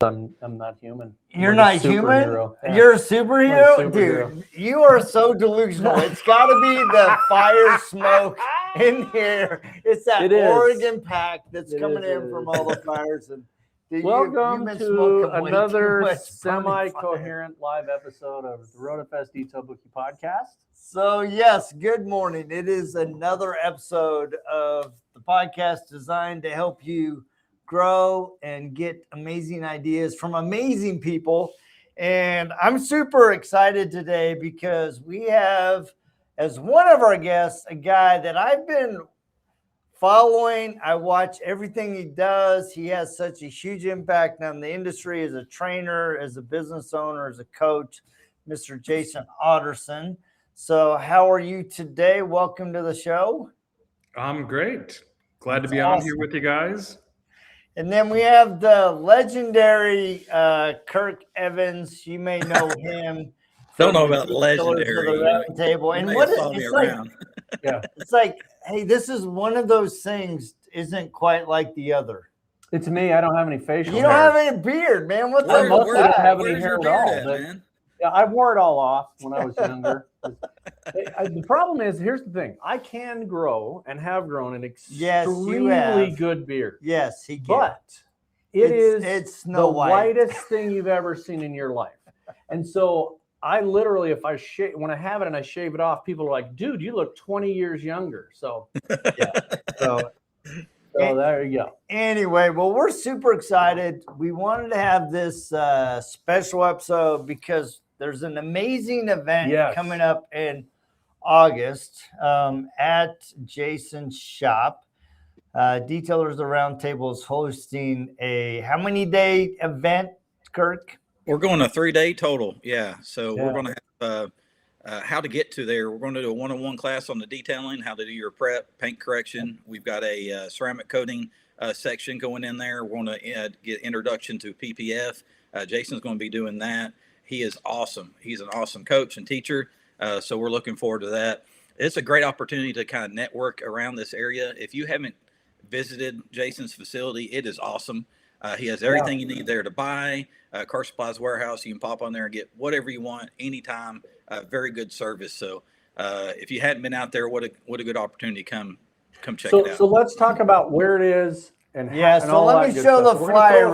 I'm not human. You're not human? Yeah. You're a superhero? Dude, you are so delusional. It's got to be the fire smoke in here. It's that Oregon pack that's coming in from all the fires. And dude, welcome to another semi-coherent live episode of the RotoFest Detail Bookie podcast. So yes, good morning. It is another episode of the podcast designed to help you grow and get amazing ideas from amazing people. And I'm super excited today because we have as one of our guests a guy that I've been following. I watch everything he does. He has such a huge impact on the industry as a trainer, as a business owner, as a coach, Mr. Jason Otterness. So how are you today? Welcome to the show. I'm great. Glad to be on here with you guys. And then we have the legendary Kirk Evans. You may know him. Don't know about legendary. Roundtable. And what it's like, yeah, it's like, hey, this is one of those things. Isn't quite like the other. It's me. I don't have any facial. You don't have any beard, man. What's I mostly don't have any hair at all. Man? Yeah, I wore it all off when I was younger. The problem is, here's the thing. I can grow and have grown an extremely good beard. Yes, he can. But it's the whitest thing you've ever seen in your life. And so I literally, if I shave, when I have it and I shave it off, people are like, dude, you look 20 years younger. So, yeah. So there you go. Anyway, well, we're super excited. We wanted to have this special episode because there's an amazing event coming up in August at Jason's shop. Detailers the Roundtable is hosting a how many day event, Kirk? We're going a 3-day total. Yeah. So we're going to have how to get to there. We're going to do a one-on-one class on the detailing, how to do your prep, paint correction. We've got a ceramic coating section going in there. We're going to get introduction to PPF. Jason's going to be doing that. He is awesome. He's an awesome coach and teacher. So we're looking forward to that. It's a great opportunity to kind of network around this area. If you haven't visited Jason's facility, it is awesome. He has everything you need there to buy. Car Supplies Warehouse. You can pop on there and get whatever you want anytime. Very good service. So if you hadn't been out there, what a good opportunity. Come check it out. So let's talk about where it is. So let me show the flyer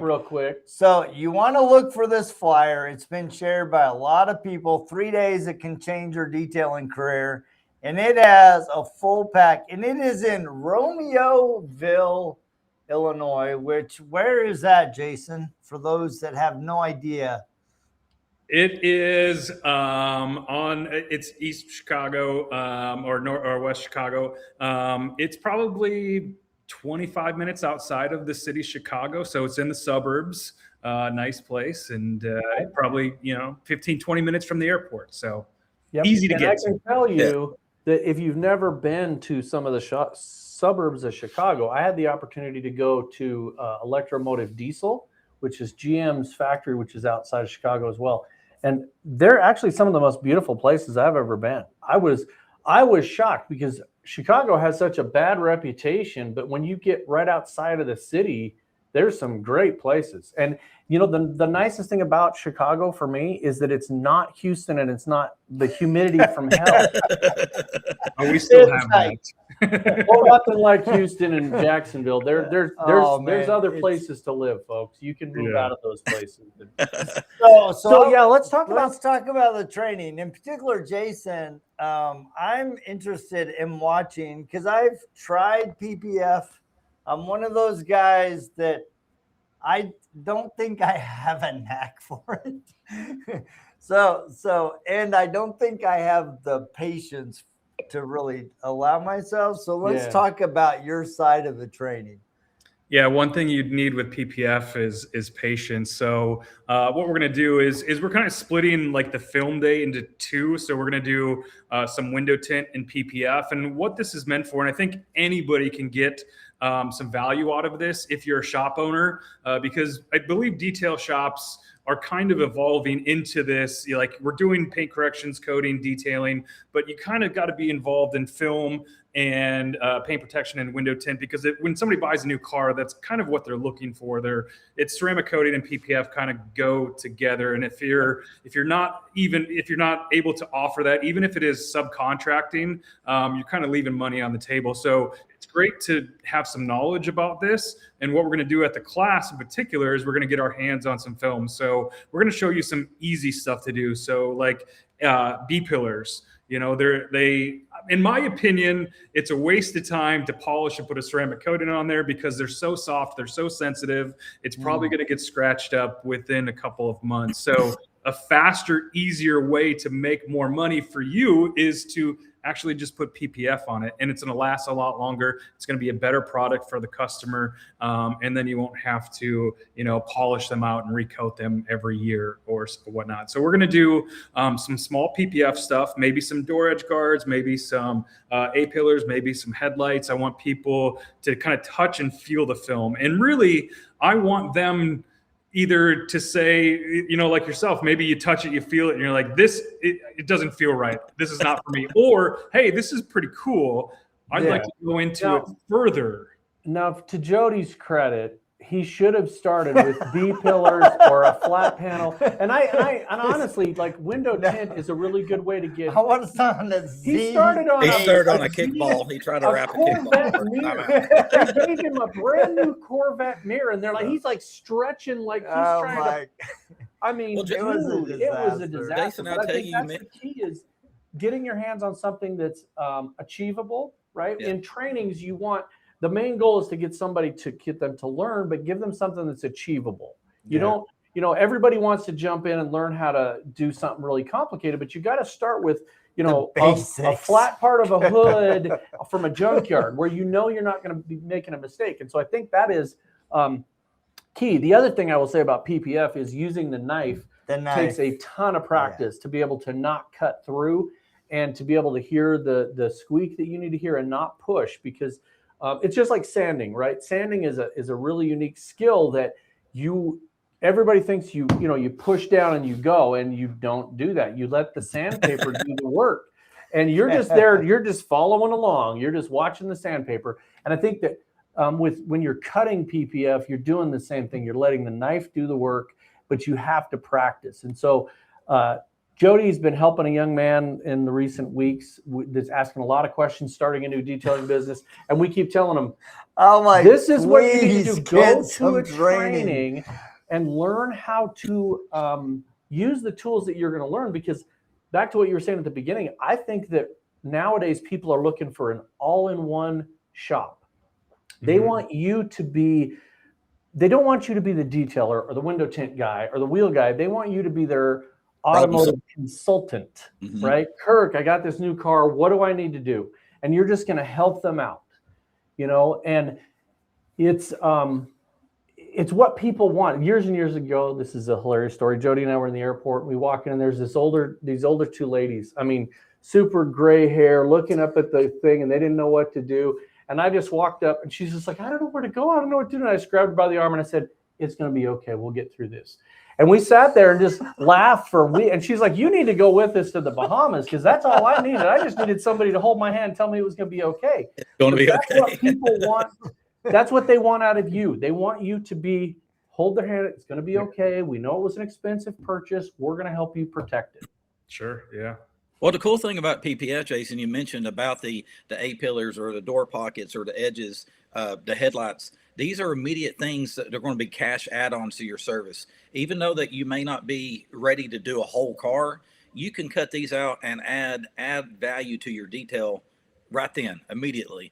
real quick. So you want to look for this flyer. It's been shared by a lot of people. 3 days that can change your detailing career. And it has a full pack. And it is in Romeoville, Illinois, where is that, Jason? For those that have no idea. It is it's East Chicago or West Chicago. It's probably 25 minutes outside of the city of Chicago. So it's in the suburbs, nice place. And probably, 15, 20 minutes from the airport. So easy to get to. I can tell you that if you've never been to some of the suburbs of Chicago, I had the opportunity to go to Electromotive Diesel, which is GM's factory, which is outside of Chicago as well. And they're actually some of the most beautiful places I've ever been. I was shocked because Chicago has such a bad reputation, but when you get right outside of the city, there's some great places. And the nicest thing about Chicago for me is that it's not Houston and it's not the humidity from hell. We still have that. Well, nothing like Houston and Jacksonville. There's other places to live, folks. You can move out of those places. Let's talk about the training. In particular, Jason, I'm interested in watching because I've tried PPF. I'm one of those guys that I don't think I have a knack for it. And I don't think I have the patience to really allow myself. So let's talk about your side of the training. Yeah, one thing you'd need with PPF is patience. So what we're going to do is we're kind of splitting like the film day into two. So we're going to do some window tint and PPF. And what this is meant for, and I think anybody can get some value out of this if you're a shop owner, because I believe detail shops are kind of evolving into this. Like, we're doing paint corrections, coating, detailing, but you kind of got to be involved in film and paint protection and window tint, because when somebody buys a new car, that's kind of what they're looking for. It's ceramic coating and PPF kind of go together. And if you're not able to offer that, even if it is subcontracting, you're kind of leaving money on the table. So it's great to have some knowledge about this. And what we're going to do at the class in particular is we're going to get our hands on some film. So we're going to show you some easy stuff to do. So like B-pillars. You know, in my opinion, it's a waste of time to polish and put a ceramic coating on there, because they're so soft, they're so sensitive. It's probably going to get scratched up within a couple of months. So a faster, easier way to make more money for you is to actually just put PPF on it, and it's going to last a lot longer. It's going to be a better product for the customer, and then you won't have to, polish them out and recoat them every year or whatnot. So we're going to do some small PPF stuff, maybe some door edge guards, maybe some A-pillars, maybe some headlights. I want people to kind of touch and feel the film, and really, I want them either to say, like yourself, maybe you touch it, you feel it, and you're like, it doesn't feel right. This is not for me. Or, hey, this is pretty cool. I'd like to go into it further. Now, to Jody's credit, he should have started with B pillars or a flat panel. And I honestly, like, window tint is a really good way to get. I want something that's He started on a kickball. He tried to wrap a kickball. They gave him a brand new Corvette mirror, and they're like, he's like stretching like he's trying to. I mean, well, it was a disaster. Jason, I'll tell you, the key is getting your hands on something that's achievable, right? Yeah. In trainings, the main goal is to get somebody to get them to learn, but give them something that's achievable. You don't, everybody wants to jump in and learn how to do something really complicated, but you got to start with, a flat part of a hood from a junkyard where you're not going to be making a mistake. And so I think that is key. The other thing I will say about PPF is using the knife. Takes a ton of practice to be able to not cut through and to be able to hear the squeak that you need to hear and not push, because it's just like sanding, right? Sanding is a really unique skill that everybody thinks you push down and you go, and you don't do that. You let the sandpaper do the work, and you're just there. You're just following along. You're just watching the sandpaper. And I think that when you're cutting PPF, you're doing the same thing. You're letting the knife do the work, but you have to practice. And so Jody's been helping a young man in the recent weeks that's asking a lot of questions, starting a new detailing business. And we keep telling him, this is what you need to do. Go to a training and learn how to use the tools that you're going to learn. Because back to what you were saying at the beginning, I think that nowadays people are looking for an all-in-one shop. They want you to be, they don't want you to be the detailer or the window tint guy or the wheel guy. They want you to be their automotive consultant, right? Kirk, I got this new car. What do I need to do? And you're just going to help them out, and it's what people want. Years and years ago, this is a hilarious story. Jody and I were in the airport. We walk in, and there's these older two ladies. I mean, super gray hair, looking up at the thing, and they didn't know what to do. And I just walked up, and she's just like, I don't know where to go. I don't know what to do. And I just grabbed her by the arm, and I said, it's going to be okay. We'll get through this. And we sat there and just laughed for a week. And she's like, you need to go with us to the Bahamas, because that's all I needed. I just needed somebody to hold my hand and tell me it was going to be okay. It's going to be okay. That's what people want. That's what they want out of you. They want you to hold their hand. It's going to be okay. We know it was an expensive purchase. We're going to help you protect it. Sure. Yeah. Well, the cool thing about PPF, Jason, you mentioned about the A-pillars or the door pockets or the edges, the headlights. These are immediate things that are going to be cash add-ons to your service. Even though that you may not be ready to do a whole car, you can cut these out and add value to your detail right then, immediately.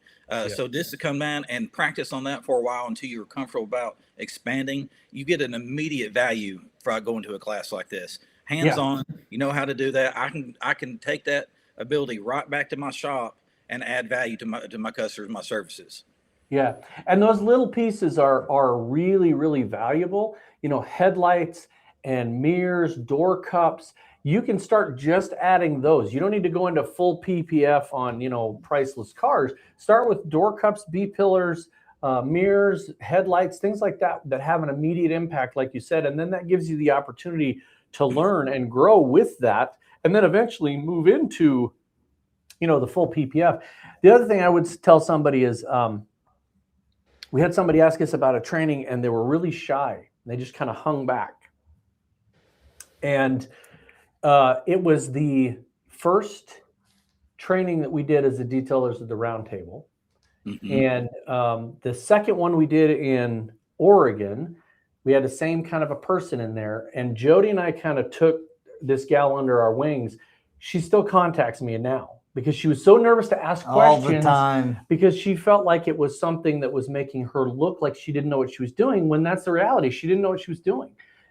So just to come down and practice on that for a while until you're comfortable about expanding, you get an immediate value for going to a class like this. Hands-on, you know how to do that. I can take that ability right back to my shop and add value to my customers, my services. Yeah, and those little pieces are really, really valuable. Headlights and mirrors, door cups. You can start just adding those. You don't need to go into full PPF on, priceless cars. Start with door cups, B-pillars, mirrors, headlights, things like that have an immediate impact, like you said. And then that gives you the opportunity to learn and grow with that, and then eventually move into, the full PPF. The other thing I would tell somebody is, we had somebody ask us about a training and they were really shy. They just kind of hung back. And it was the first training that we did as the detailers at the Roundtable. And the second one we did in Oregon, we had the same kind of a person in there. And Jody and I kind of took this gal under our wings. She still contacts me now because she was so nervous to ask questions all the time, because she felt like it was something that was making her look like she didn't know what she was doing, when that's the reality. She didn't know what she was doing.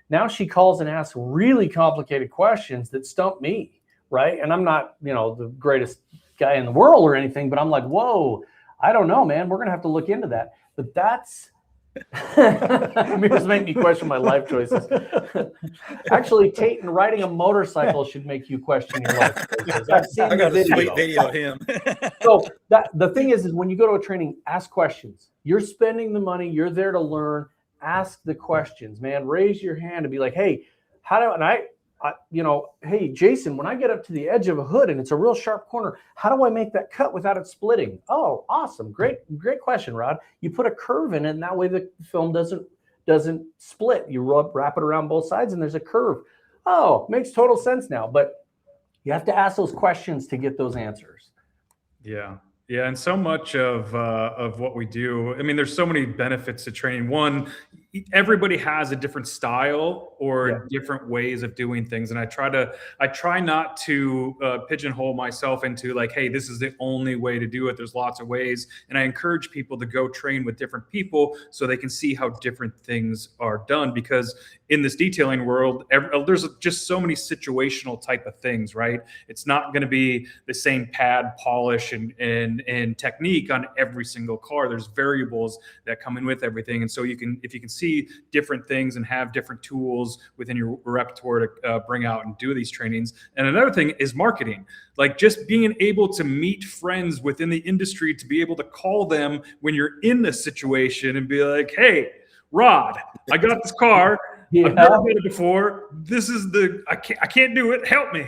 Now she calls and asks really complicated questions that stump me, right? And I'm not, the greatest guy in the world or anything, but I'm like, whoa, I don't know, man. We're going to have to look into that. But that's, mirrors make me question my life choices. Actually, Tate, and riding a motorcycle should make you question your life choices. I've seen I got the a sweet video of him. So the thing is when you go to a training, ask questions. You're spending the money. You're there to learn. Ask the questions, man. Raise your hand and be like, hey, hey, Jason, when I get up to the edge of a hood and it's a real sharp corner, how do I make that cut without it splitting? Oh, awesome. Great question, Rod. You put a curve in it, and that way the film doesn't split. You wrap it around both sides and there's a curve. Oh, makes total sense now. But you have to ask those questions to get those answers. Yeah. Yeah. And so much of what we do, I mean, there's so many benefits to training. One, everybody has a different style or different ways of doing things. And I try not to pigeonhole myself into like, hey, this is the only way to do it. There's lots of ways. And I encourage people to go train with different people so they can see how different things are done. Because in this detailing world, there's just so many situational type of things, right? It's not going to be the same pad polish and technique on every single car. There's variables that come in with everything. And so if you can see different things and have different tools within your repertoire to bring out and do these trainings. And another thing is marketing, like just being able to meet friends within the industry, to be able to call them when you're in this situation and be like, hey, Rod, I got this car. I've never done it before. This is I can't do it. Help me.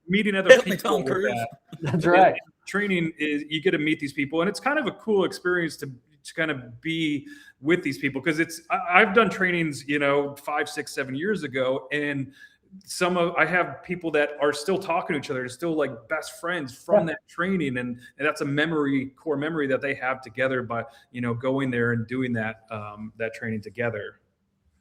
Meeting other people. Tom Cruise. That's right. Training is, you get to meet these people, and it's kind of a cool experience to kind of be with these people, because I've done trainings 5, 6, 7 years ago, and I have people that are still talking to each other, still like best friends from that training, and that's a core memory that they have together by going there and doing that training together.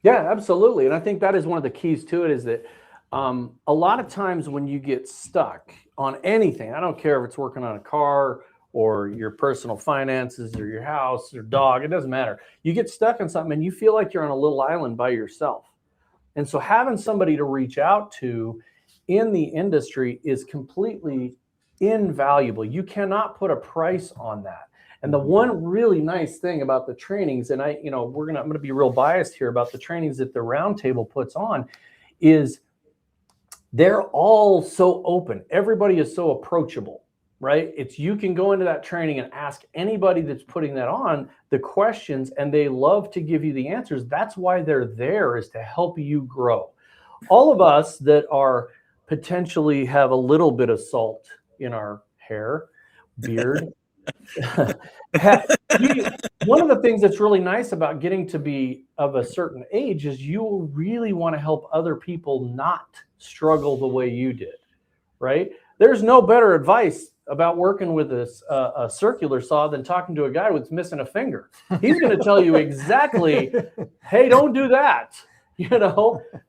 Yeah, absolutely. And I think that is one of the keys to it, is that a lot of times when you get stuck on anything, I don't care if it's working on a car or your personal finances or your house or dog, it doesn't matter. You get stuck on something and you feel like you're on a little island by yourself. And so having somebody to reach out to in the industry is completely invaluable. You cannot put a price on that. And the one really nice thing about the trainings, and I'm going to be real biased here about the trainings that the Roundtable puts on, is they're all so open. Everybody is so approachable, right? You can go into that training and ask anybody that's putting that on the questions, and they love to give you the answers. That's why they're there, is to help you grow. All of us that are potentially have a little bit of salt in our hair, beard, one of the things that's really nice about getting to be of a certain age is you really want to help other people not struggle the way you did, right? There's no better advice about working with a circular saw than talking to a guy who's missing a finger. He's going to tell you exactly, hey, don't do that,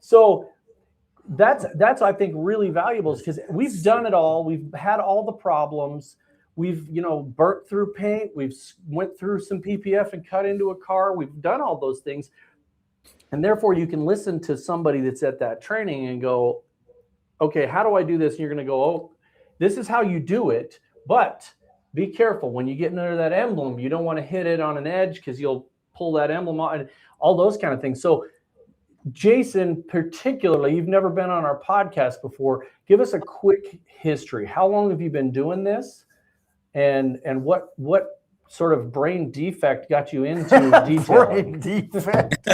So that's I think really valuable, because we've done it all. We've had all the problems. We've, burnt through paint. We've went through some PPF and cut into a car. We've done all those things. And therefore you can listen to somebody that's at that training and go, okay, how do I do this? And you're going to go, oh, this is how you do it. But be careful when you get under that emblem. You don't want to hit it on an edge, because you'll pull that emblem out and all those kind of things. So Jason, particularly, you've never been on our podcast before. Give us a quick history. How long have you been doing this? And what sort of brain defect got you into detailing? Brain defect.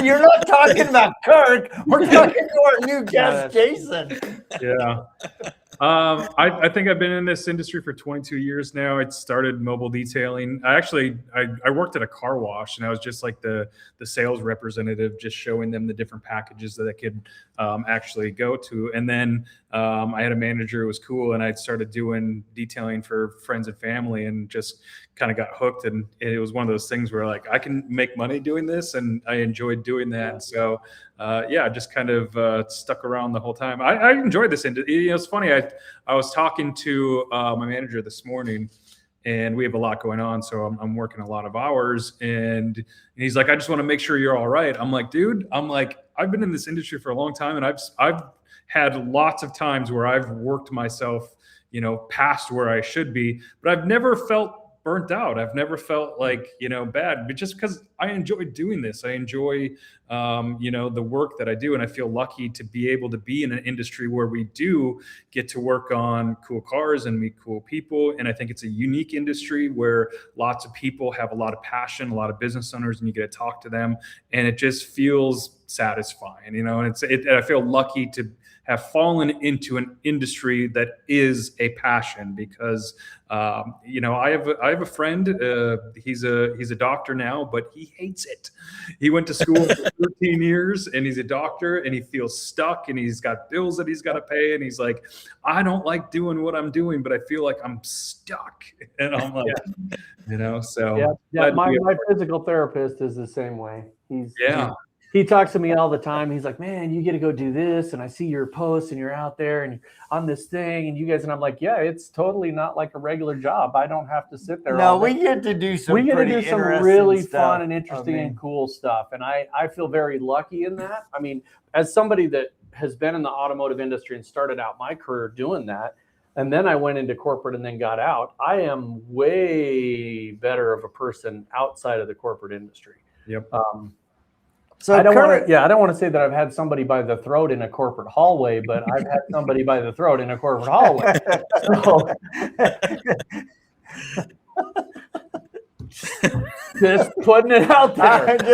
You're not talking about Kirk. We're talking to our new guest, Jason. Yeah. I think I've been in this industry for 22 years now. I started mobile detailing. I worked at a car wash, and I was just like the sales representative, just showing them the different packages that I could actually go to. And then I had a manager who was cool, and I started doing detailing for friends and family, and just kind of got hooked. And it was one of those things where like I can make money doing this, and I enjoyed doing that. So yeah, just kind of stuck around the whole time. I enjoyed this industry. You know, it's funny. I was talking to my manager this morning, and we have a lot going on, so I'm working a lot of hours. And he's like, "I just want to make sure you're all right." I'm like, "Dude," I've been in this industry for a long time, and I've had lots of times where I've worked myself, you know, past where I should be, but I've never felt burnt out. I've never felt like, you know, bad, but just because I enjoy doing this. I enjoy, you know, the work that I do. And I feel lucky to be able to be in an industry where we do get to work on cool cars and meet cool people. And I think it's a unique industry where lots of people have a lot of passion, a lot of business owners, and you get to talk to them, and it just feels satisfying, you know, and I feel lucky to have fallen into an industry that is a passion, because you know, I have a friend. He's a doctor now, but he hates it. He went to school for 13 years, and he's a doctor, and he feels stuck, and he's got bills that he's got to pay, and he's like, I don't like doing what I'm doing, but I feel like I'm stuck. And I'm like, you know, so yeah. My physical therapist is the same way. He talks to me all the time. He's like, man, you get to go do this. And I see your posts, and you're out there and on this thing, and you guys, and I'm like, yeah, it's totally not like a regular job. I don't have to sit there. No, we get to do some really fun and interesting and cool stuff. And I feel very lucky in that. I mean, as somebody that has been in the automotive industry and started out my career doing that, and then I went into corporate and then got out, I am way better of a person outside of the corporate industry. Yep. So I don't want to say that I've had somebody by the throat in a corporate hallway, but I've had somebody by the throat in a corporate hallway. So, just putting it out there.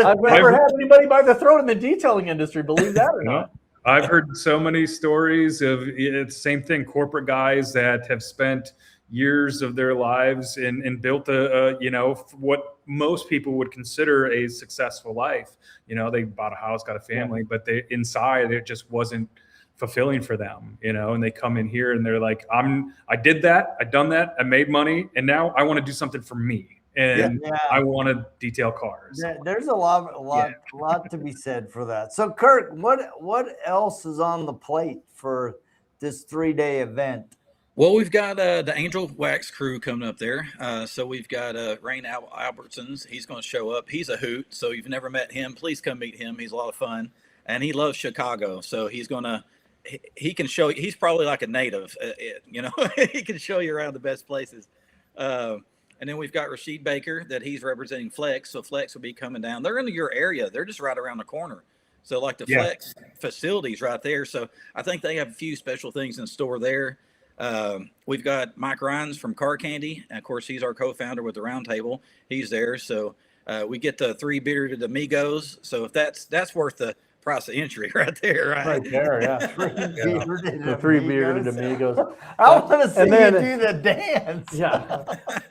I've never had anybody by the throat in the detailing industry, believe that or not. I've heard so many stories of it's the same thing. Corporate guys that have spent years of their lives and built a you know, what most people would consider a successful life. You know, they bought a house, got a family, but inside it just wasn't fulfilling for them, you know, and they come in here and they're like, I did that, I've done that, I made money, and now I want to do something for me. And I want to detail cars. There's a lot to be said for that. So Kirk, what else is on the plate for this 3-day event? Well, we've got the Angel Wax crew coming up there. So we've got Rain Albertsons. He's going to show up. He's a hoot. So if you've never met him, please come meet him. He's a lot of fun. And he loves Chicago. So he can show you. He's probably like a native, you know. He can show you around the best places. And then we've got Rashid Baker that he's representing Flex. So Flex will be coming down. They're in your area. They're just right around the corner. So like the Flex facilities right there. So I think they have a few special things in store there. We've got Mike Rhines from Car Candy. And of course, he's our co-founder with the Roundtable. He's there. So we get the 3 bearded amigos. So if that's worth the price of entry right there. Right there, yeah. The 3 bearded amigos. I want to see you do the dance. Yeah.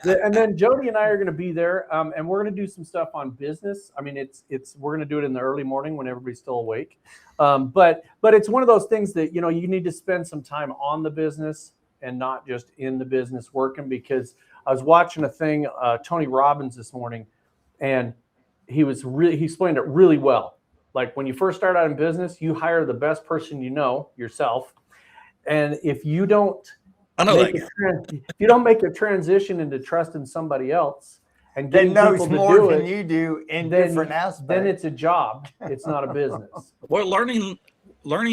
And then Jody and I are going to be there, and we're going to do some stuff on business. I mean, we're going to do it in the early morning when everybody's still awake. But it's one of those things that, you know, you need to spend some time on the business and not just in the business working, because I was watching a thing, Tony Robbins this morning, and he explained it really well. Like when you first start out in business, you hire the best person you know, yourself. And if you don't make a transition into trusting somebody else and getting people to more do than it, you do in different aspects, then it's a job. It's not a business. Well, learning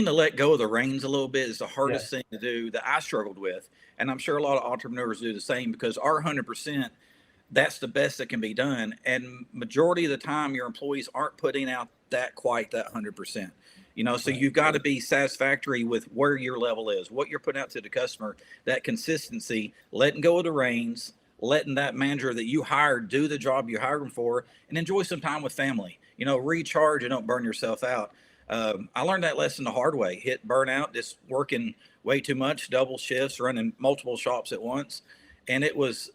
to let go of the reins a little bit is the hardest thing to do that I struggled with. And I'm sure a lot of entrepreneurs do the same, because our 100%, that's the best that can be done. And majority of the time, your employees aren't putting out that 100%. You know, so you've got to be satisfactory with where your level is, what you're putting out to the customer, that consistency, letting go of the reins, letting that manager that you hired do the job you hired them for, and enjoy some time with family. Recharge and don't burn yourself out. I learned that lesson the hard way. Hit burnout, just working way too much, double shifts, running multiple shops at once. And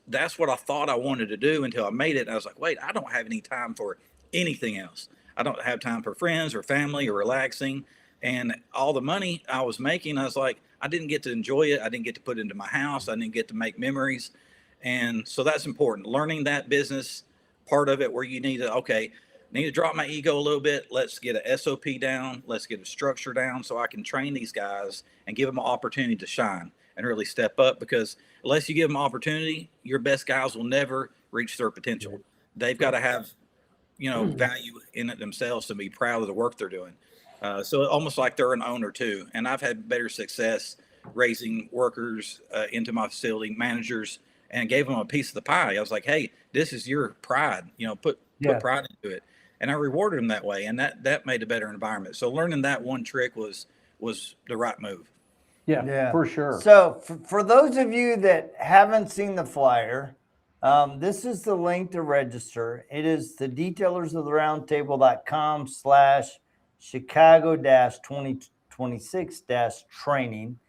that's what I thought I wanted to do until I made it. I was like, wait, I don't have any time for anything else. I don't have time for friends or family or relaxing. And all the money I was making, I was like, I didn't get to enjoy it. I didn't get to put it into my house. I didn't get to make memories. And so that's important. Learning that business part of it where you need to drop my ego a little bit. Let's get a SOP down. Let's get a structure down so I can train these guys and give them an opportunity to shine and really step up, because unless you give them opportunity, your best guys will never reach their potential. They've got to have, value in it themselves to be proud of the work they're doing. So almost like they're an owner too. And I've had better success raising workers into my facility, managers, and gave them a piece of the pie. I was like, hey, this is your pride, put pride into it. And I rewarded them that way. And that made a better environment. So learning that one trick was the right move. Yeah, for sure. So for those of you that haven't seen the flyer, this is the link to register. It is the detailersoftheroundtable.com/Chicago-2026-training.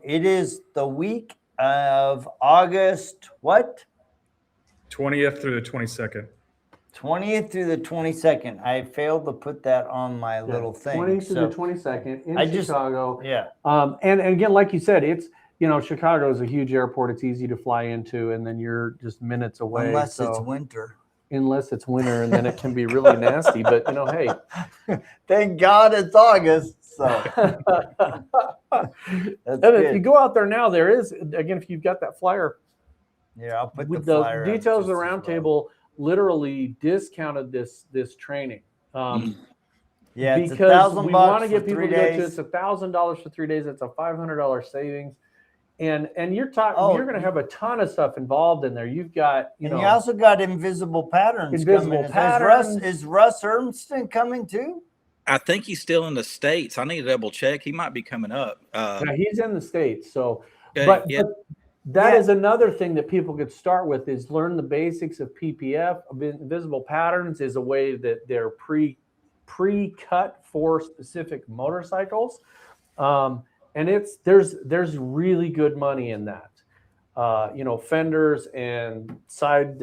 It is the week of August, what? 20th through the 22nd. 20th through the 22nd. I failed to put that on my little thing. 20th to the 22nd in Chicago. Yeah. And again, like you said, it's, Chicago is a huge airport. It's easy to fly into, and then you're just minutes away. Unless it's winter. Unless it's winter, and then it can be really nasty. But, hey. Thank God it's August. So. And if you go out there now, there is, again, if you've got that flyer. Yeah, I'll put with the flyer. Details of the Roundtable literally discounted this training. Yeah, it's because $1,000 we want to for get people 3 to go to. days. It's $1,000 for 3 days. It's a $500 savings, and you're talking. You're going to have a ton of stuff involved in there. You've got you also got invisible patterns. Patterns. Is Russ Ernston coming too? I think he's still in the States. I need to double check. He might be coming up. Yeah, he's in the States. So, okay, but that is another thing that people could start with, is learn the basics of PPF. Invisible patterns is a way that they're pre-cut for specific motorcycles. And there's really good money in that. Fenders and side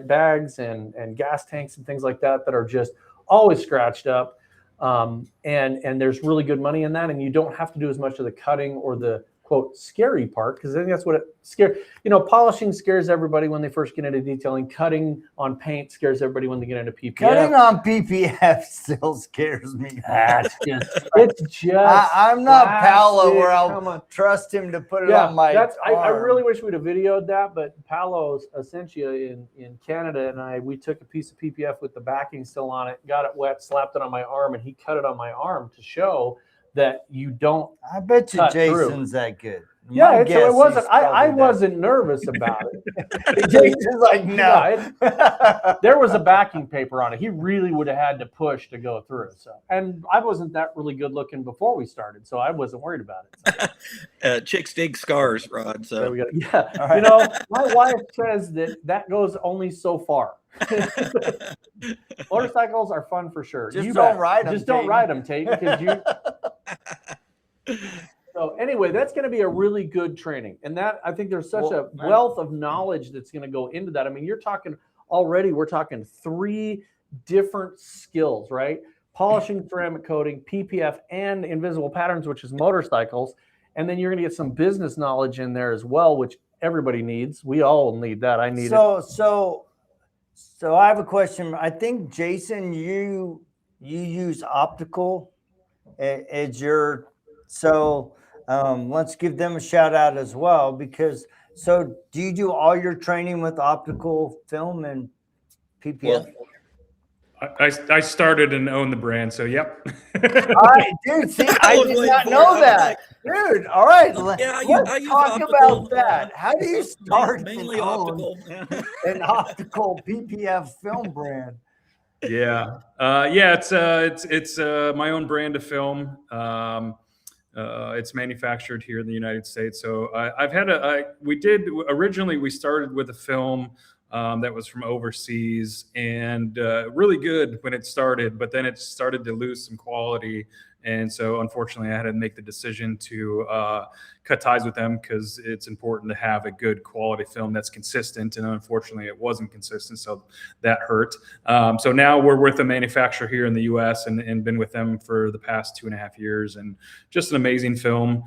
bags and gas tanks and things like that are just always scratched up. And there's really good money in that. And you don't have to do as much of the cutting or the quote scary part, because I think that's what it scares. Polishing scares everybody when they first get into detailing. Cutting on paint scares everybody when they get into PPF. Cutting on PPF still scares me. It's just I'm not Paolo where I'll trust him to put it on my arm. I really wish we'd have videoed that, but Paolo Essentia in Canada and we took a piece of PPF with the backing still on it, got it wet, slapped it on my arm, and he cut it on my arm to show that you don't. I bet you Jason's that good. Yeah, so it wasn't. I wasn't nervous about it. Jason's like, no. There was a backing paper on it. He really would have had to push to go through. So, and I wasn't that really good looking before we started, so I wasn't worried about it. So. Chicks dig scars, Rod. So we go. Yeah, right. My wife says that goes only so far. Motorcycles are fun for sure. Just don't ride them. Just don't ride them, Tate, because you. So anyway, that's going to be a really good training, and that I think there's such a wealth of knowledge that's going to go into that. I mean, we're talking 3 different skills, right? Polishing, ceramic coating, PPF, and invisible patterns, which is motorcycles, and then you're going to get some business knowledge in there as well, which everybody needs. We all need that. I need it. So I have a question. I think Jason, you use optical as your let's give them a shout out as well, because do you do all your training with optical film and PPF? Well, I started and own the brand, so yep. All right, dude. See, I did not know that, dude. All right, let's talk about that. How do you start mainly optical? An optical PPF film brand? Yeah, it's my own brand of film. It's manufactured here in the United States. So we started with a film that was from overseas, and really good when it started, but then it started to lose some quality. And so unfortunately I had to make the decision to cut ties with them, because it's important to have a good quality film that's consistent. And unfortunately it wasn't consistent. So that hurt. So now we're with a manufacturer here in the US, and been with them for the past 2.5 years, and just an amazing film.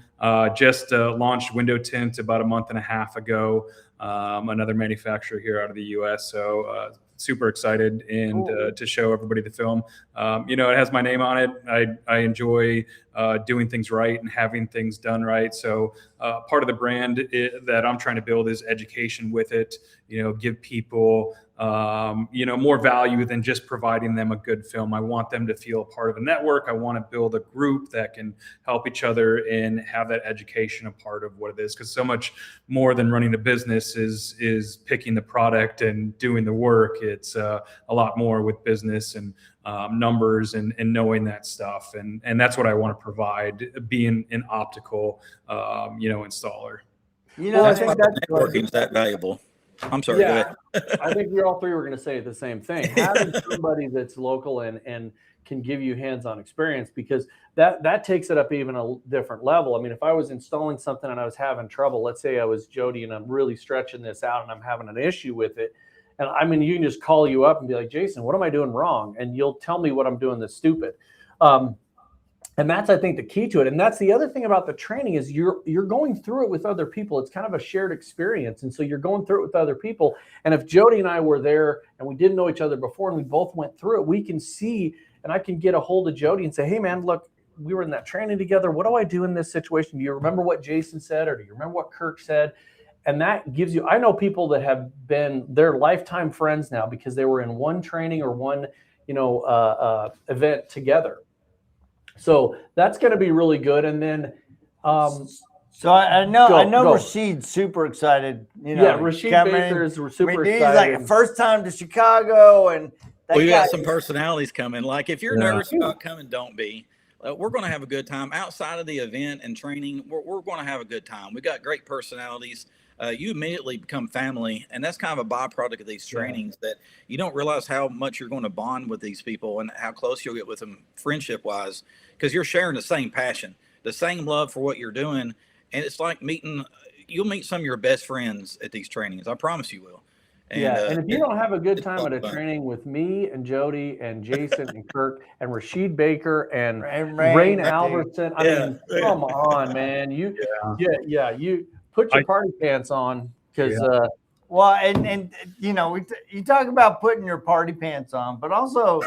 Just launched window tint about a month and a half ago. Another manufacturer here out of the US. So super excited, and to show everybody the film. It has my name on it. I enjoy doing things right and having things done right. So part of the brand that I'm trying to build is education with it. Give people more value than just providing them a good film. I want them to feel a part of a network. I want to build a group that can help each other and have that education a part of what it is. Because so much more than running a business is picking the product and doing the work. It's a lot more with business and numbers and knowing that stuff. And that's what I want to provide, being an optical, installer. I think that's networking is that valuable. I'm sorry. Yeah, I think we all three were going to say the same thing. Having somebody that's local and can give you hands-on experience, because that takes it up even a different level. I mean, if I was installing something and I was having trouble, let's say I was Jody and I'm really stretching this out and I'm having an issue with it. And I mean, you can just call you up and be like, Jason, what am I doing wrong? And you'll tell me what I'm doing that's stupid. And that's, I think, the key to it. And that's the other thing about the training is you're going through it with other people. It's kind of a shared experience. And so you're going through it with other people. And if Jody and I were there and we didn't know each other before and we both went through it, we can see, and I can get a hold of Jody and say, hey, man, look, we were in that training together. What do I do in this situation? Do you remember what Jason said, or do you remember what Kirk said? And that gives you, I know people that have been their lifetime friends now because they were in one training or one, event together. So that's going to be really good. And then, so I know go. Rashid's super excited. Rashid Baker is super excited. He's like, first time to Chicago, and we got some personalities coming. Like, if you're nervous about coming, don't be. We're going to have a good time outside of the event and training. We're going to have a good time. We got great personalities. You immediately become family, and that's kind of a byproduct of these trainings, that you don't realize how much you're going to bond with these people and how close you'll get with them friendship wise, because you're sharing the same passion, the same love for what you're doing. And it's like you'll meet some of your best friends at these trainings. I promise you will. And, and if you don't have a good time at a training with me and Jody and Jason and Kirk and Rashid Baker and Rain Albertson, I mean, come on, man. You put your party pants on, because you talk about putting your party pants on, but also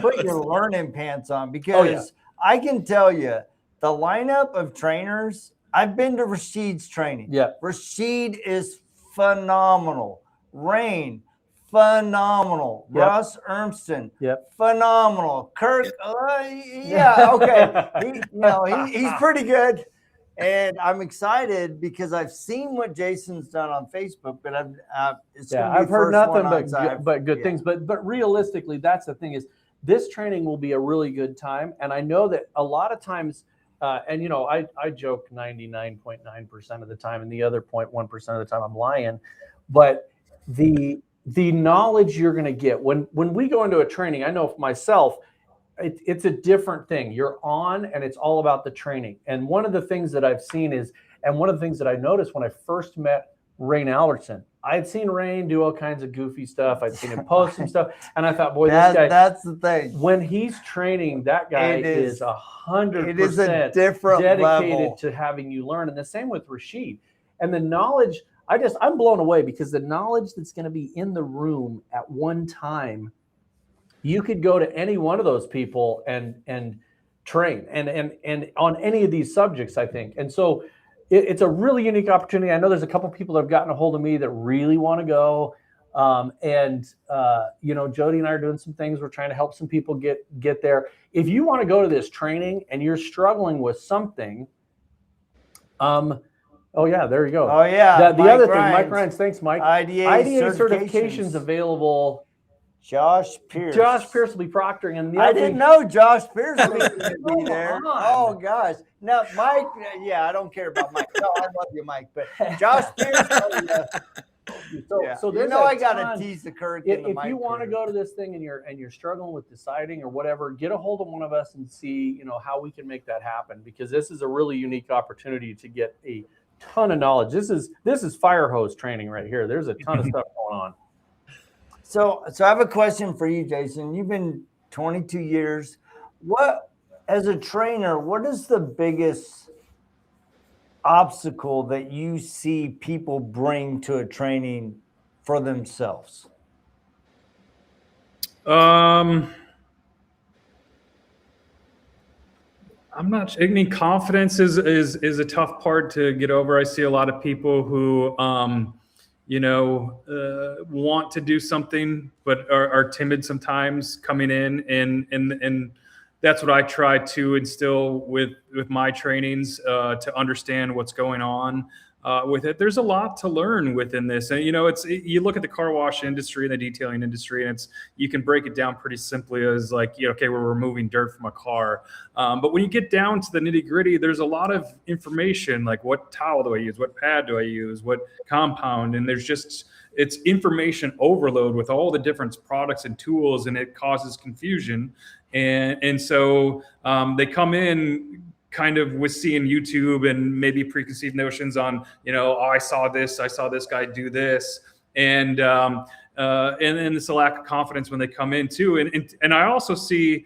put your learning pants on, because I can tell you the lineup of trainers. I've been to Rashid's training. Yeah, Rashid is phenomenal. Rain, phenomenal. Yep. Ross Ermston, phenomenal. Kirk, he's pretty good. And I'm excited because I've seen what Jason's done on Facebook, but I've heard nothing but good things. But realistically, that's the thing, is this training will be a really good time. And I know that a lot of times, I joke 99.9% of the time, and the other 0.1% of the time I'm lying. But the knowledge you're going to get when we go into a training, I know for myself, it's a different thing. You're on, and it's all about the training. And one of the things that I've seen and one of the things that I noticed when I first met Rain Albertson, I had seen Rain do all kinds of goofy stuff. I'd seen him post some stuff, and I thought, boy, this guy. That's the thing. When he's training, that guy is 100%. It is a different dedicated level to having you learn. And the same with Rashid. And the knowledge, I'm blown away, because the knowledge that's going to be in the room at one time, you could go to any one of those people and train and on any of these subjects, I think. And so it's a really unique opportunity. I know there's a couple people that have gotten a hold of me that really want to go. Jody and I are doing some things. We're trying to help some people get there. If you want to go to this training and you're struggling with something, oh yeah, there you go. Oh yeah. The other thing, Mike Ryan's, thanks, Mike. IDA certifications available Josh Pierce. Josh Pierce will be proctoring, and the I other didn't thing- know Josh Pierce was going to be Come there. on. Oh gosh! Now Mike, yeah, I don't care about Mike. No, I love you, Mike, but Josh Pierce. So you there's know, a I got to ton. tease the Kirk. If and the you Mike want to crew. go to this thing and you're struggling with deciding or whatever, get a hold of one of us and see how we can make that happen, because this is a really unique opportunity to get a ton of knowledge. This is fire hose training right here. There's a ton of stuff going on. So I have a question for you, Jason. You've been 22 years. As a trainer, what is the biggest obstacle that you see people bring to a training for themselves? I'm not. I mean, confidence is a tough part to get over. I see a lot of people who, want to do something but are timid sometimes coming in, and that's what I try to instill with my trainings, to understand what's going on with it. There's a lot to learn within this, and you look at the car wash industry and the detailing industry, and you can break it down pretty simply as like, okay, we're removing dirt from a car, but when you get down to the nitty gritty, there's a lot of information, like what towel do I use, what pad do I use, what compound, and it's information overload with all the different products and tools, and it causes confusion. And so they come in kind of with seeing YouTube and maybe preconceived notions on, I saw this guy do this. And it's a lack of confidence when they come in too. And I also see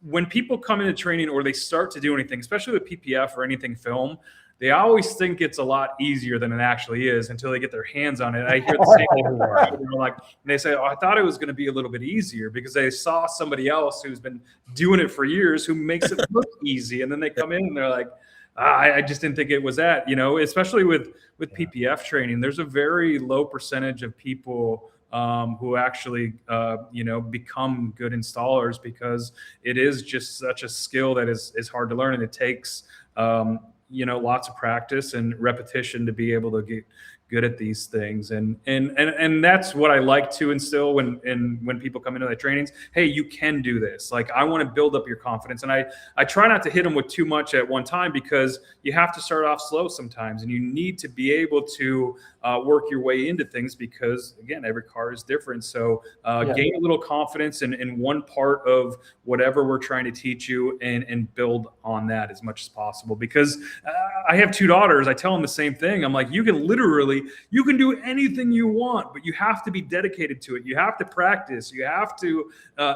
when people come into training or they start to do anything, especially with PPF or anything film, they always think it's a lot easier than it actually is until they get their hands on it. I hear the same thing. And they say, I thought it was going to be a little bit easier because they saw somebody else who's been doing it for years who makes it look easy. And then they come in and they're like, I just didn't think it was that, especially with PPF training, there's a very low percentage of people who actually, become good installers, because it is just such a skill that is hard to learn, and it takes, lots of practice and repetition to be able to get good at these things. And that's what I like to instill when people come into the trainings. Hey, you can do this. Like, I want to build up your confidence. And I try not to hit them with too much at one time, because you have to start off slow sometimes, and you need to be able to work your way into things, because again, every car is different. So gain a little confidence in one part of whatever we're trying to teach you, and build on that as much as possible. Because I have 2 daughters. I tell them the same thing. I'm like, you can do anything you want, but you have to be dedicated to it. You have to practice. You have to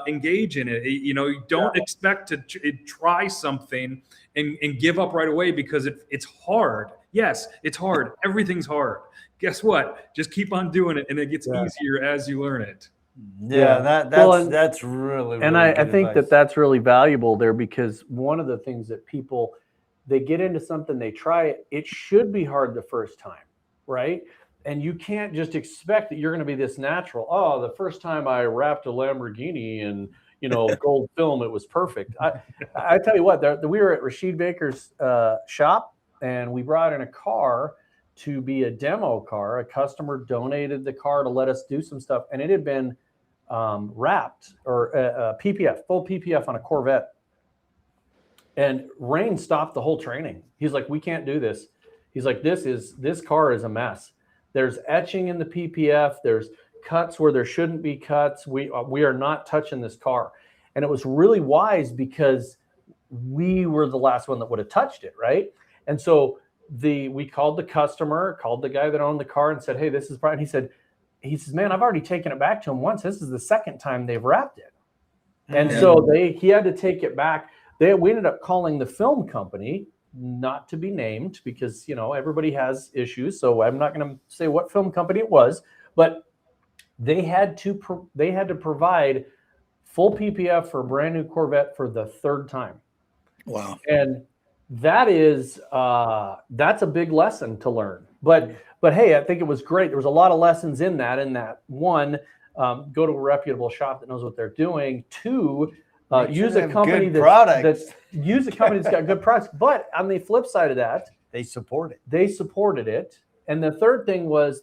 engage in it. You don't expect to try something and give up right away because it's hard. Yes, it's hard. Everything's hard. Guess what? Just keep on doing it, and it gets easier as you learn it. Yeah, that's really and I think advice. that's really valuable there, because one of the things that people, they get into something, they try it, it should be hard the first time, right? And you can't just expect that you're going to be this natural. Oh, the first time I wrapped a Lamborghini in gold film, it was perfect. I tell you what, we were at Rashid Baker's shop, and we brought in a car to be a demo car. A customer donated the car to let us do some stuff, and it had been wrapped, or PPF, full PPF on a Corvette. And rain stopped the whole training. He's like, we can't do this. He's like, this car is a mess. There's etching in the PPF. There's cuts where there shouldn't be cuts. We are not touching this car. And it was really wise, because we were the last one that would have touched it, right? And so we called the customer, called the guy that owned the car, and said, hey, this is Brian. He says, man, I've already taken it back to him once. This is the second time they've wrapped it. And so he had to take it back. We ended up calling the film company, not to be named, because everybody has issues. So I'm not going to say what film company it was, but they had to provide full PPF for a brand new Corvette for the 3rd time. Wow. And that's a big lesson to learn. But hey, I think it was great. There was a lot of lessons in that. One, go to a reputable shop that knows what they're doing. 2, use a company that's got good products. But on the flip side of that, they supported it. And the third thing was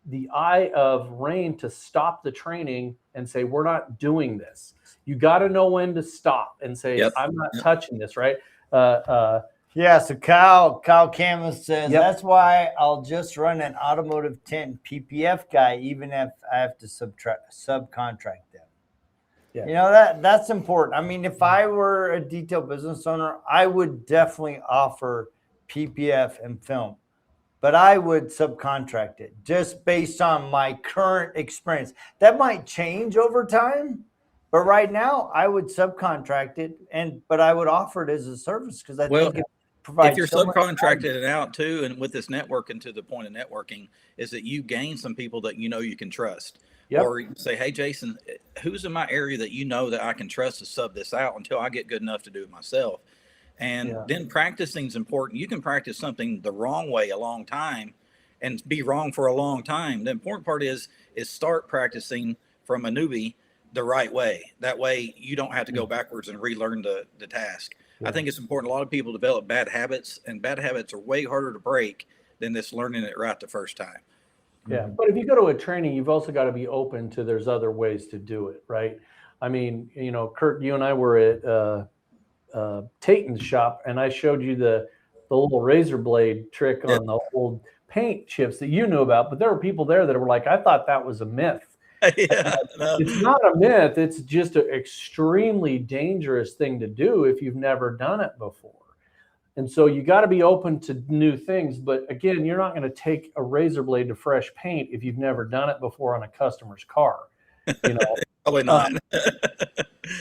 the eye of Rain to stop the training and say, we're not doing this. You got to know when to stop and say, I'm not touching this, right? Yeah, so Kyle Camus says, Yep. that's why I'll just run an automotive tint PPF guy, even if I have to subcontract them. Yeah. You know, that's important. I mean, if I were a detail business owner, I would definitely offer PPF and film, but I would subcontract it just based on my current experience. That might change over time, but right now I would subcontract it, but I would offer it as a service because I think it provides. If you're so much subcontracting value. it out too, and with this networking, to the point of networking, is that you gain some people that you can trust. Yep. Or you say, hey, Jason, who's in my area that you know that I can trust to sub this out until I get good enough to do it myself? And then practicing is important. You can practice something the wrong way a long time and be wrong for a long time. The important part is start practicing from a newbie the right way. That way you don't have to go backwards and relearn the task. Yeah. I think it's important. A lot of people develop bad habits, and bad habits are way harder to break than this learning it right the first time. Yeah, but if you go to a training, you've also got to be open to there's other ways to do it, right? I mean, you know, Kurt, you and I were at Taten's shop, and I showed you the little razor blade trick on the old paint chips that you knew about, but there were people there that were like, I thought that was a myth. It's not a myth. It's just an extremely dangerous thing to do if you've never done it before. And so you got to be open to new things. But again, you're not going to take a razor blade to fresh paint if you've never done it before on a customer's car. You know, probably not.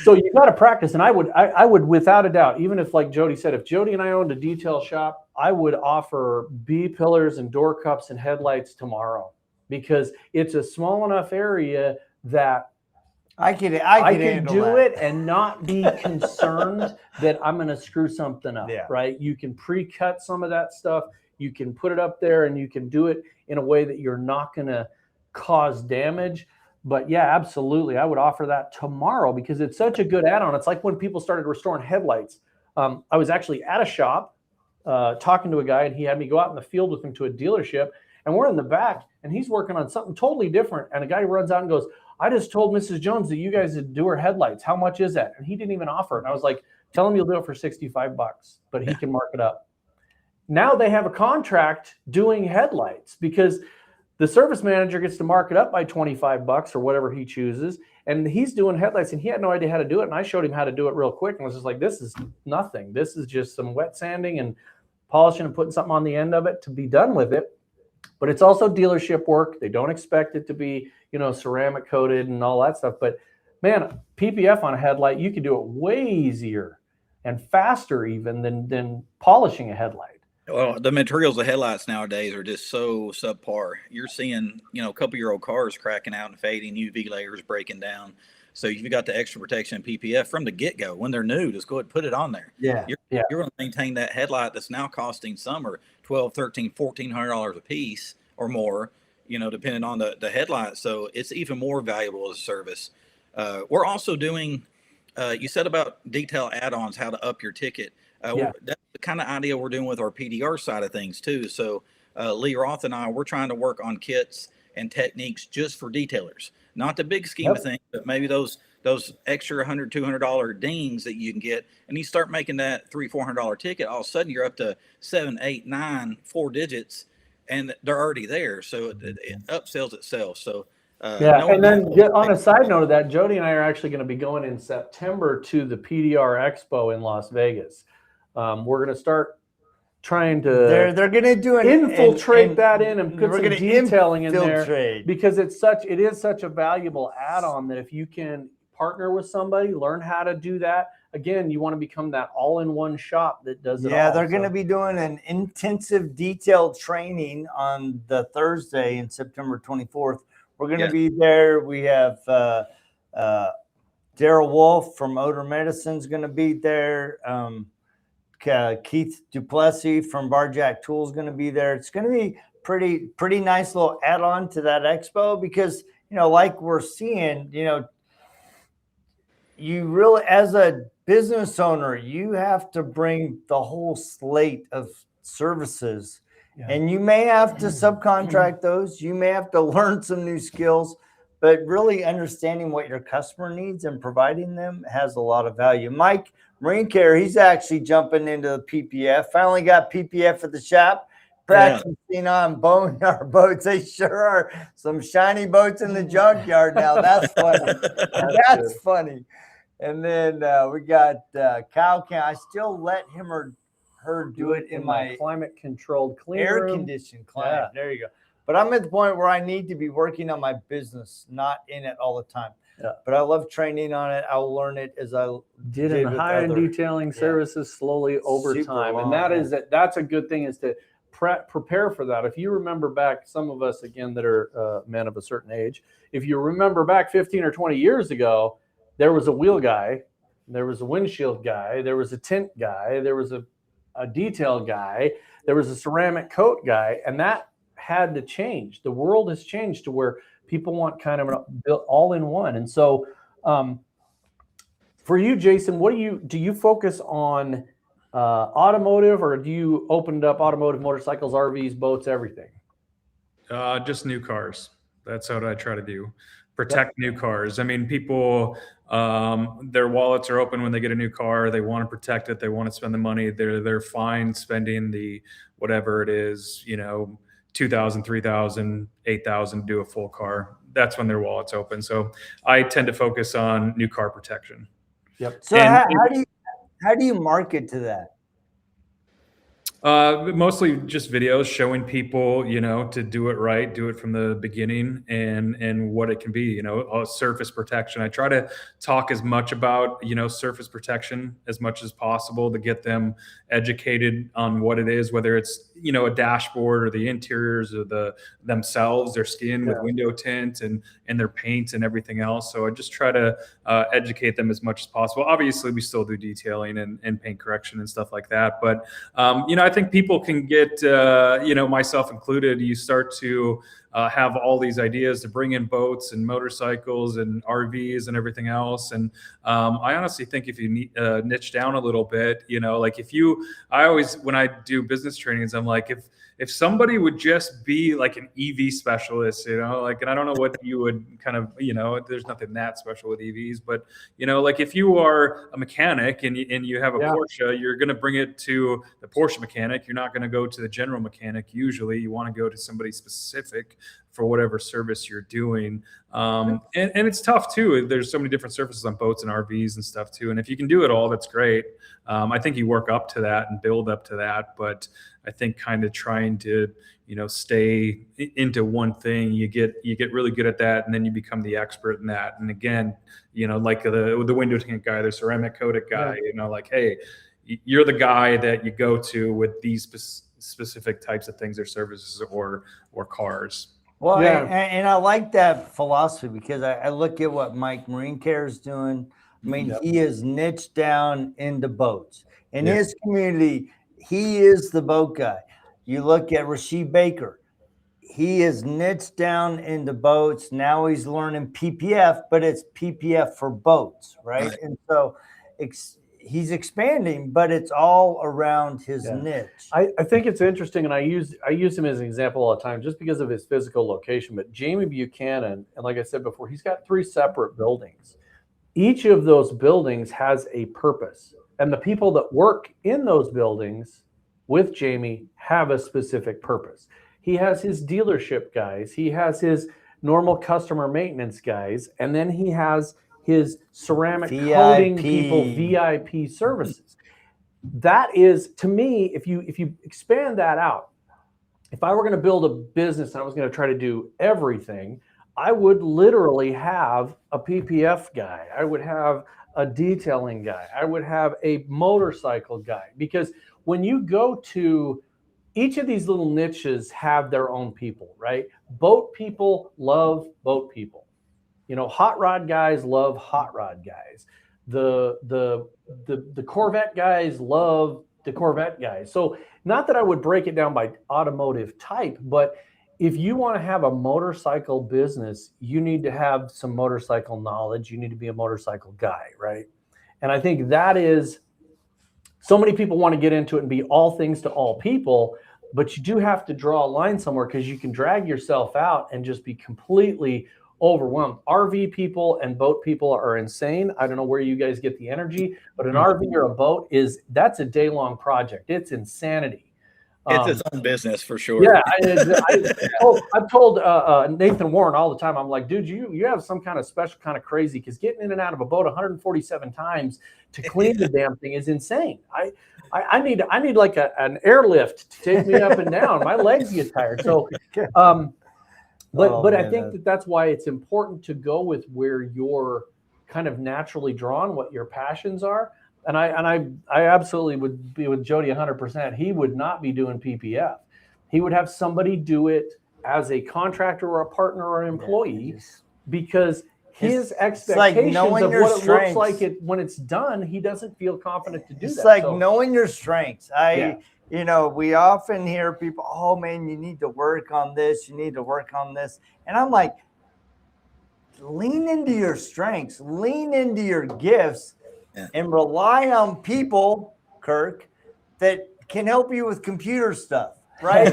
So you got to practice. And I would, without a doubt, even if, like Jody said, if Jody and I owned a detail shop, I would offer B pillars and door cups and headlights tomorrow, because it's a small enough area that I could do it and not be concerned that I'm going to screw something up, right? You can pre-cut some of that stuff. You can put it up there, and you can do it in a way that you're not going to cause damage. But yeah, absolutely. I would offer that tomorrow because it's such a good add-on. It's like when people started restoring headlights. I was actually at a shop talking to a guy, and he had me go out in the field with him to a dealership, and we're in the back, and he's working on something totally different. And a guy runs out and goes, I just told Mrs. Jones that you guys would do her headlights. How much is that? And he didn't even offer it. And I was like, tell him you'll do it for $65, but he can mark it up. Now they have a contract doing headlights because the service manager gets to mark it up by $25 or whatever he chooses. And he's doing headlights, and he had no idea how to do it. And I showed him how to do it real quick. And I was just like, this is nothing. This is just some wet sanding and polishing and putting something on the end of it to be done with it. But it's also dealership work. They don't expect it to be, you know, ceramic coated and all that stuff. But man, PPF on a headlight, you can do it way easier and faster even than polishing a headlight. Well, the materials of headlights nowadays are just so subpar. You're seeing, you know, a couple-year-old cars cracking out and fading, UV layers breaking down. So you've got the extra protection in PPF from the get-go. When they're new, just go ahead and put it on there. Yeah. You're going to maintain that headlight that's now costing some are $1,200, $1,300, $1,400 a piece or more, you know, depending on the headlight. So it's even more valuable as a service. We're also doing, you said about detail add-ons, how to up your ticket. That's the kind of idea we're doing with our PDR side of things too. So Lee Roth and I, we're trying to work on kits and techniques just for detailers, not the big scheme of things, but maybe those extra $100, $200 dings that you can get. And you start making that $300, $400 ticket, all of a sudden you're up to 7, 8, 9, 4 digits, and they're already there. So it upsells itself. So and then on a side note of that, Jody and I are actually going to be going in September to the PDR Expo in Las Vegas. We're going to start trying to they're going to do infiltrate that in and put some detailing in there, because it is such a valuable add-on that if you can partner with somebody, learn how to do that. Again, you want to become that all-in-one shop that does it all. Yeah, they're going to be doing an intensive detailed training on the Thursday in September 24th. We're going to be there. We have Daryl Wolf from Odor Medicine's going to be there. Keith Duplessis from Barjack Tools is going to be there. It's going to be pretty nice little add-on to that expo because, you know, like we're seeing, you know, you really, as a business owner, you have to bring the whole slate of services And you may have to subcontract those. You may have to learn some new skills, but really understanding what your customer needs and providing them has a lot of value. Mike, Marine Care, he's actually jumping into the PPF. Finally got PPF at the shop. Practicing on boneyard boats. They sure are some shiny boats in the junkyard now. That's funny. That's funny. And then we got Kyle. I still let him or her do it in my climate controlled clean air room. conditioned climate. Yeah. There you go. But I'm at the point where I need to be working on my business, not in it all the time. Yeah. But I love training on it. I'll learn it as I did in high-end detailing services slowly over time. And that's a good thing, is to prepare for that. If you remember back, some of us, again, that are men of a certain age, if you remember back 15 or 20 years ago, there was a wheel guy, there was a windshield guy, there was a tint guy, there was a detail guy, there was a ceramic coat guy, and that had to change. The world has changed to where people want kind of an all-in-one. And so for you, Jason, do you focus on automotive, or do you open up automotive, motorcycles, RVs, boats, everything? Just new cars. That's what I try to do. Protect new cars. I mean, people, their wallets are open when they get a new car. They want to protect it. They want to spend the money. They're fine spending the whatever it is, $2,000, $3,000, $8,000 to do a full car. That's when their wallet's open. So I tend to focus on new car protection. Yep. So how do you market to that? Mostly just videos showing people, to do it right, do it from the beginning, and what it can be, surface protection. I try to talk as much about, surface protection as much as possible to get them educated on what it is, whether it's, a dashboard or the interiors of themselves, their skin with window tint and their paint and everything else. So I just try to educate them as much as possible. Obviously, we still do detailing and paint correction and stuff like that. But, I think people can get, myself included, you start to have all these ideas to bring in boats and motorcycles and RVs and everything else. And I honestly think if you niche down a little bit, I always, when I do business trainings, I'm like, if somebody would just be like an EV specialist, and I don't know what you would kind of, there's nothing that special with EVs, but, if you are a mechanic and you have a Porsche, you're going to bring it to the Porsche mechanic. You're not going to go to the general mechanic. Usually you want to go to somebody specific for whatever service you're doing. And it's tough too. There's so many different surfaces on boats and RVs and stuff too. And if you can do it all, that's great. I think you work up to that and build up to that. But I think kind of trying to, stay into one thing, you get really good at that. And then you become the expert in that. And again, like the window tint guy, the ceramic coated guy, hey, you're the guy that you go to with these specific types of things or services or cars. Well, and I like that philosophy, because I look at what Mike Marine Care is doing. I mean, he is niched down into boats. In his community, he is the boat guy. You look at Rasheed Baker. He is niched down into boats. Now he's learning PPF, but it's PPF for boats, right? And so he's expanding, but it's all around his niche. I think it's interesting, and I use him as an example all the time just because of his physical location. But Jamie Buchanan, and like I said before, he's got 3 separate buildings. Each of those buildings has a purpose, and the people that work in those buildings with Jamie have a specific purpose. He has his dealership guys, he has his normal customer maintenance guys, and then he has his ceramic coating people, VIP services. That is, to me, if you expand that out, if I were going to build a business and I was going to try to do everything, I would literally have a PPF guy. I would have a detailing guy. I would have a motorcycle guy, because when you go to each of these little niches have their own people, right? Boat people love boat people. Hot rod guys love hot rod guys. The Corvette guys love the Corvette guys. So not that I would break it down by automotive type, but if you want to have a motorcycle business, you need to have some motorcycle knowledge. You need to be a motorcycle guy, right? And I think that is, so many people want to get into it and be all things to all people. but you do have to draw a line somewhere, because you can drag yourself out and just be completely overwhelmed. RV people and boat people are insane. I don't know where you guys get the energy, but an RV or a boat that's a day-long project. It's insanity. It's its own business for sure. Yeah, I've told Nathan Warren all the time. I'm like, dude, you have some kind of special kind of crazy, because getting in and out of a boat 147 times to clean the damn thing is insane. I need like an airlift to take me up and down. My legs get tired. So, but I think that's why it's important to go with where you're kind of naturally drawn, what your passions are. And I absolutely would be with Jody 100%. He would not be doing PPF. He would have somebody do it as a contractor or a partner or an employee, because his expectations of what it looks like when it's done, he doesn't feel confident to do that. It's like knowing your strengths. You know, we often hear people, oh man, you need to work on this, you need to work on this. And I'm like, lean into your strengths, lean into your gifts, and rely on people, Kirk, that can help you with computer stuff, right?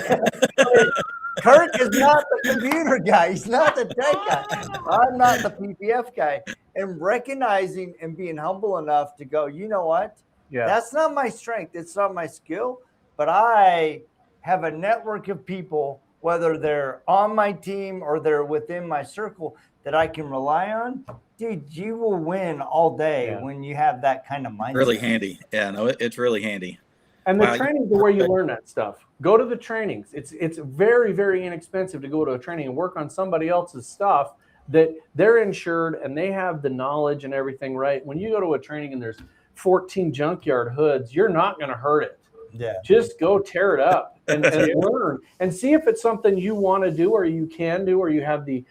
Kirk is not the computer guy. He's not the tech guy. I'm not the PPF guy. And recognizing and being humble enough to go, you know what? Yeah. That's not my strength. It's not my skill. But I have a network of people, whether they're on my team or they're within my circle, that I can rely on. Dude, you will win all day when you have that kind of mindset. Really handy. Yeah, no, it's really handy. And the trainings are where you learn that stuff. Go to the trainings. It's very, very inexpensive to go to a training and work on somebody else's stuff that they're insured and they have the knowledge and everything, right? When you go to a training and there's 14 junkyard hoods, you're not going to hurt it. Yeah. Just go tear it up and learn and see if it's something you want to do or you can do or you have the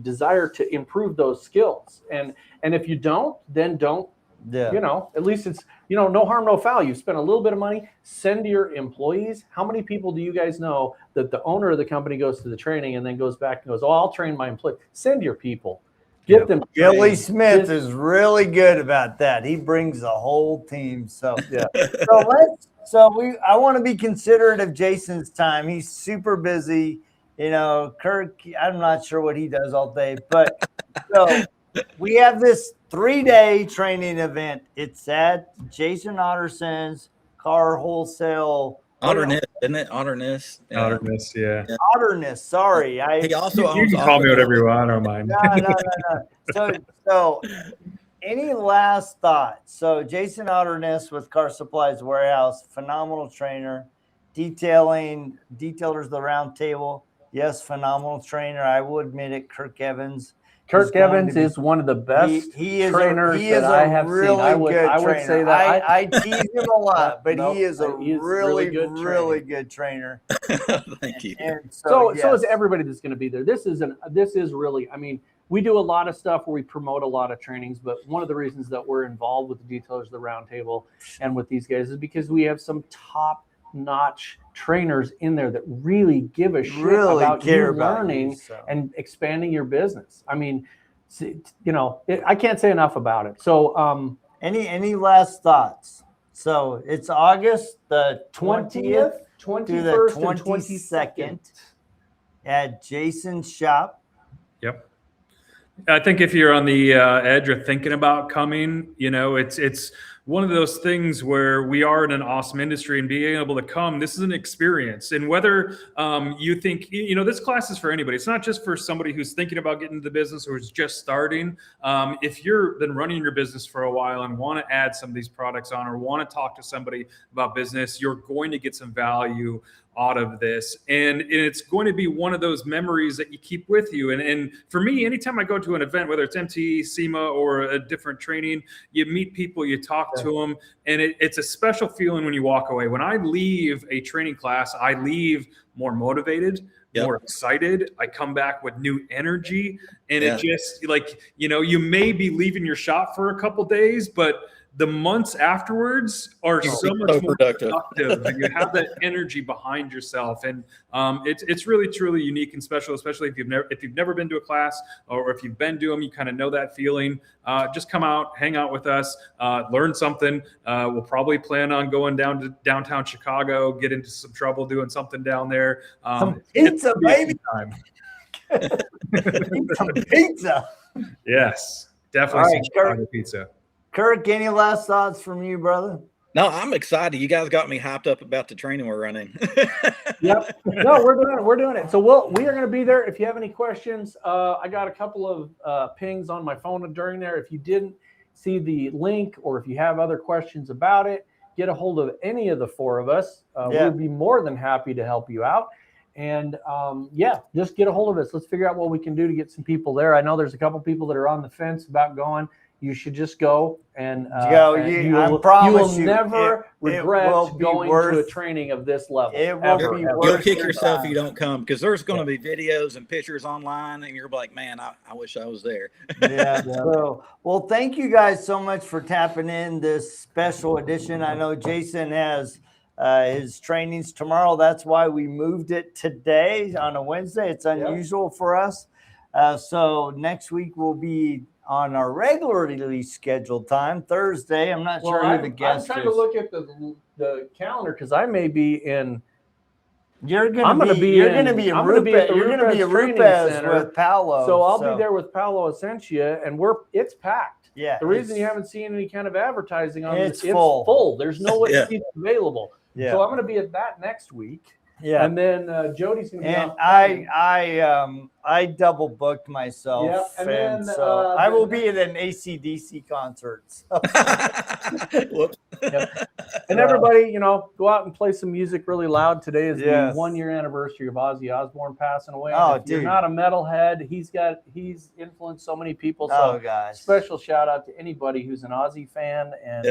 desire to improve those skills. And if you don't, then don't. Yeah. You know, at least it's, no harm, no foul. You've spent a little bit of money. Send to your employees. How many people do you guys know that the owner of the company goes to the training and then goes back and goes, oh, I'll train my employees. Send your people. Get them. Billy Smith is really good about that. He brings the whole team. So yeah. I want to be considerate of Jason's time. He's super busy. Kirk, I'm not sure what he does all day, but so we have this 3-day training event. It's at Jason Otterson's Car Wholesale. Otterness, isn't it? Otterness. Yeah. Otterness, yeah. Otterness. Sorry, he also owns. You can call me whatever you want. I don't mind. No. So, any last thoughts? So, Jason Otterness with Car Supplies Warehouse, phenomenal trainer, detailers the Roundtable. Yes, phenomenal trainer. I will admit it. Kirk Evans. Kirk Evans is one of the best trainers that I have seen. I would say that. I tease him a lot, but he is a really good trainer. Thank you. And so is everybody that's going to be there. This is really, we do a lot of stuff where we promote a lot of trainings, but one of the reasons that we're involved with the Detailers of the Roundtable and with these guys is because we have some top-notch trainers in there that really give a shit about you learning and expanding your business. I can't say enough about it. So, any last thoughts? So it's August the 20th, 21st, to the 22nd at Jason's shop. Yep. I think if you're on the edge of thinking about coming, it's one of those things where we are in an awesome industry, and being able to come, this is an experience. And whether you think, this class is for anybody. It's not just for somebody who's thinking about getting into the business or is just starting. If you've been running your business for a while and want to add some of these products on or want to talk to somebody about business, you're going to get some value out of this. And it's going to be one of those memories that you keep with you. And for me, anytime I go to an event, whether it's MTE, SEMA, or a different training, you meet people, you talk to them, and it's a special feeling when you walk away. When I leave a training class, I leave more motivated, more excited. I come back with new energy, and it just you may be leaving your shop for a couple days, but the months afterwards are so much more productive, and you have that energy behind yourself. And it's really truly unique and special, especially if you've never been to a class, or if you've been to them, you kind of know that feeling. Just come out, hang out with us, learn something. We'll probably plan on going down to downtown Chicago, get into some trouble doing something down there. Pizza, baby. Time. Some pizza. Yes, definitely some Chicago pizza. Kirk, any last thoughts from you, brother? No, I'm excited. You guys got me hyped up about the training we're running. Yep. No, we're doing it. So we are going to be there. If you have any questions, I got a couple of pings on my phone during there. If you didn't see the link, or if you have other questions about it, get a hold of any of the four of us. We'd be more than happy to help you out. And just get a hold of us. Let's figure out what we can do to get some people there. I know there's a couple people that are on the fence about going. You should just go, and you will never regret going to a training of this level. You'll kick yourself if you don't come, because there's going to be videos and pictures online, and you're like, man, I wish I was there. So, well, thank you guys so much for tapping in this special edition. I know Jason has his trainings tomorrow. That's why we moved it today on a Wednesday. It's unusual for us. So next week we'll be on our regularly scheduled time, Thursday. I'm not sure who the guest is. I'm trying to look at the calendar, because I may be in. You're going to be in Rupes with Paolo. So I'll be there with Paolo Essentia, and it's packed. Yeah. The reason you haven't seen any kind of advertising on it's full. There's no seats available. Yeah. So I'm going to be at that next week. Yeah. And then Jody's going to be and on. I double booked myself. Yeah. And then, so I will be at an AC/DC concert. So. Whoops. And everybody, go out and play some music really loud. Today is the 1 year anniversary of Ozzy Osbourne passing away. If you're not a metalhead, he's influenced so many people. So special shout out to anybody who's an Ozzy fan. And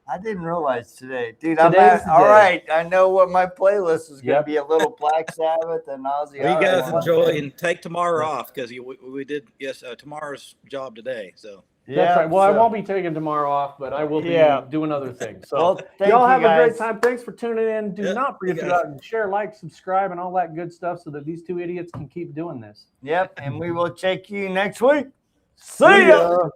I didn't realize today, dude. All right. I know what my playlist is going to be. A little Black Sabbath and Ozzy. Well, you guys enjoy and take tomorrow off, because we did tomorrow's job today. So that's right. Well, I won't be taking tomorrow off, but I will be doing other things. So y'all have a great time. Thanks for tuning in. Do not forget to go out and share, like, subscribe, and all that good stuff, so that these two idiots can keep doing this. Yep. And we will check you next week. See ya.